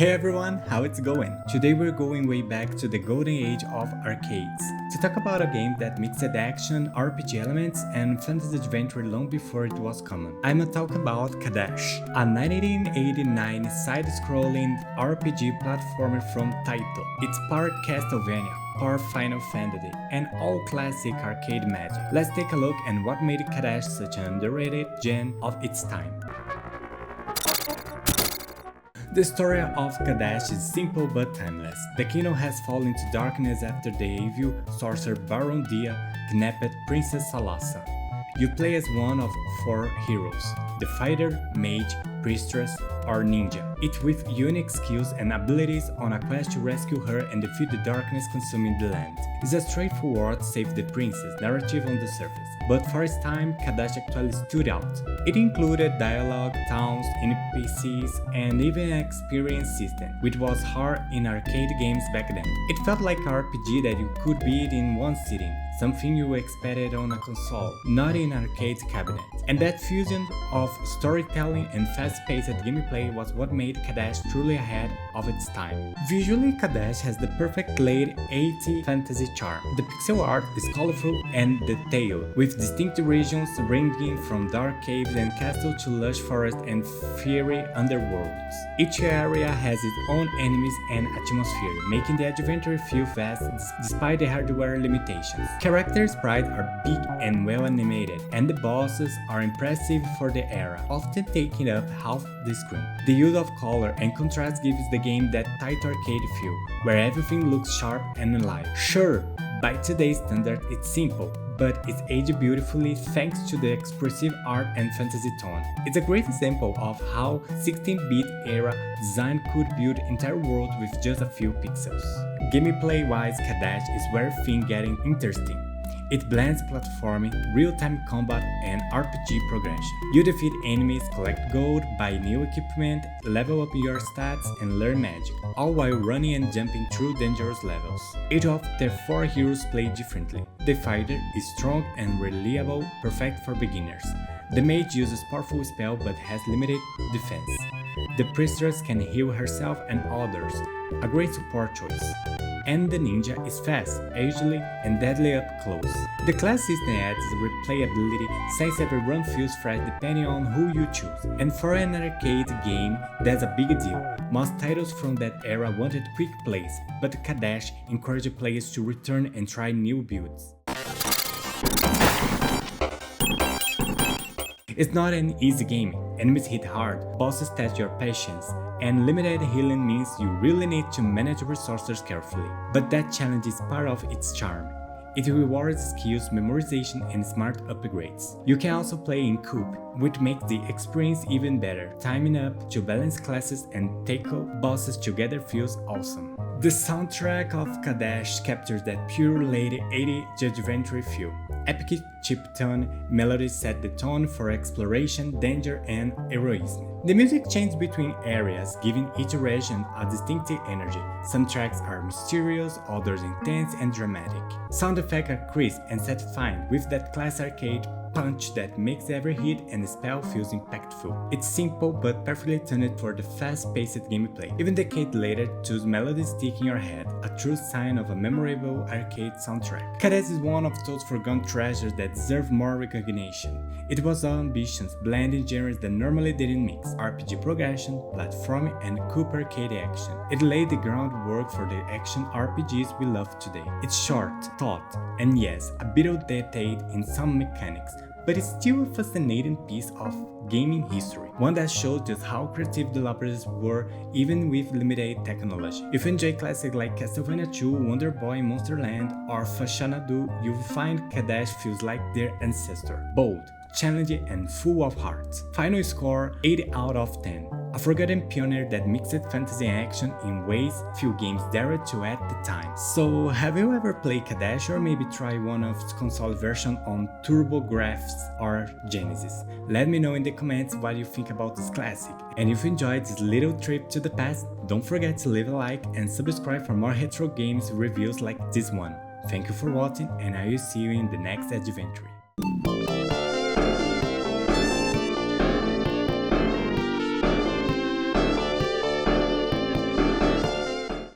Hey everyone, how it's going? Today we're going way back to the golden age of arcades to talk about a game that mixed action, RPG elements, and fantasy adventure long before it was common. I'ma talk about Cadash, a 1989 side-scrolling RPG platformer from Taito. It's part Castlevania, part Final Fantasy, and all classic arcade magic. Let's take a look at what made Cadash such an underrated gem of its time. The story of Cadash is simple but timeless. The kingdom has fallen into darkness after the evil sorcerer Baron Dia kidnapped Princess Salasa. You play as one of four heroes: the fighter, mage, priestess, or ninja, each with unique skills and abilities on a quest to rescue her and defeat the darkness consuming the land. It's a straightforward save the princess narrative on the surface, but for its time, Cadash actually stood out. It included dialogue, towns, NPCs, and even an experience system, which was hard in arcade games back then. It felt like an RPG that you could beat in one sitting, something you expected on a console, not in an arcade cabinet. And that fusion of storytelling and fast-paced gameplay was what made Cadash truly ahead of its time. Visually, Cadash has the perfect late 80s fantasy charm. The pixel art is colorful and detailed, with distinct regions ranging from dark caves and castles to lush forests and fiery underworlds. Each area has its own enemies and atmosphere, making the adventure feel vast despite the hardware limitations. Character sprites are big and well animated, and the bosses are impressive for the era, often taking up half the screen. The use of color and contrast gives the game that tight arcade feel, where everything looks sharp and alive. Sure, by today's standard it's simple, but it's aged beautifully thanks to the expressive art and fantasy tone. It's a great example of how 16-bit era design could build entire world with just a few pixels. Gameplay-wise, Cadash is where things getting interesting. It blends platforming, real-time combat, and RPG progression. You defeat enemies, collect gold, buy new equipment, level up your stats, and learn magic, all while running and jumping through dangerous levels. Each of the four heroes play differently. The fighter is strong and reliable, perfect for beginners. The mage uses powerful spell but has limited defense. The priestess can heal herself and others, a great support choice. And the ninja is fast, agile, and deadly up close. The class system adds replayability since every run feels fresh depending on who you choose. And for an arcade game, that's a big deal. Most titles from that era wanted quick plays, but Cadash encouraged players to return and try new builds. It's not an easy game. Enemies hit hard, bosses test your patience, and limited healing means you really need to manage resources carefully. But that challenge is part of its charm. It rewards skills, memorization, and smart upgrades. You can also play in coop, which makes the experience even better. Timing up to balance classes and tackle bosses together feels awesome. The soundtrack of Cadash captures that pure late 80s adventure feel. Epic chiptune melodies set the tone for exploration, danger, and heroism. The music changes between areas, giving each region a distinctive energy. Some tracks are mysterious, others intense and dramatic. Sound effects are crisp and satisfying, with that class arcade punch that makes every hit and spell feels impactful. It's simple but perfectly tuned for the fast-paced gameplay. Even decades later, those melodies stick in your head, a true sign of a memorable arcade soundtrack. Cadash is one of those forgotten treasures that deserve more recognition. It was ambitious, blending genres that normally didn't mix: RPG progression, platforming, and coop arcade action. It laid the groundwork for the action RPGs we love today. It's short, taut, and yes, a bit outdated in some mechanics, but it's still a fascinating piece of gaming history, one that shows just how creative developers were even with limited technology. If you enjoy classics like Castlevania 2, Wonder Boy, Monsterland, or Fashanadu, you'll find Cadash feels like their ancestor. Bold, challenging, and full of heart. Final score 8 out of 10. A forgotten pioneer that mixed fantasy and action in ways few games dared to at the time. So, have you ever played Cadash or maybe try one of its console version on TurboGrafx or Genesis? Let me know in the comments what you think about this classic. And if you enjoyed this little trip to the past, don't forget to leave a like and subscribe for more retro games reviews like this one. Thank you for watching, and I will see you in the next adventure.